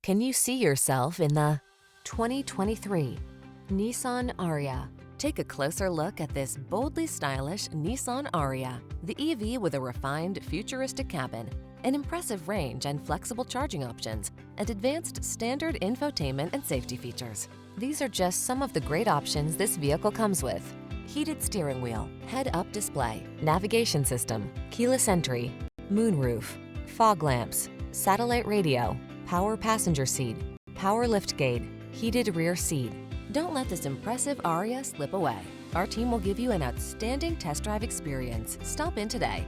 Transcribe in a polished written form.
Can you see yourself in the 2023 Nissan Ariya? Take a closer look at this boldly stylish Nissan Ariya, the EV with a refined, futuristic cabin, an impressive range and flexible charging options, and advanced standard infotainment and safety features. These are just some of the great options this vehicle comes with: heated steering wheel, head-up display, navigation system, keyless entry, moonroof, fog lamps, satellite radio, power passenger seat, power liftgate, heated rear seat. Don't let this impressive Ariya slip away. Our team will give you an outstanding test drive experience. Stop in today.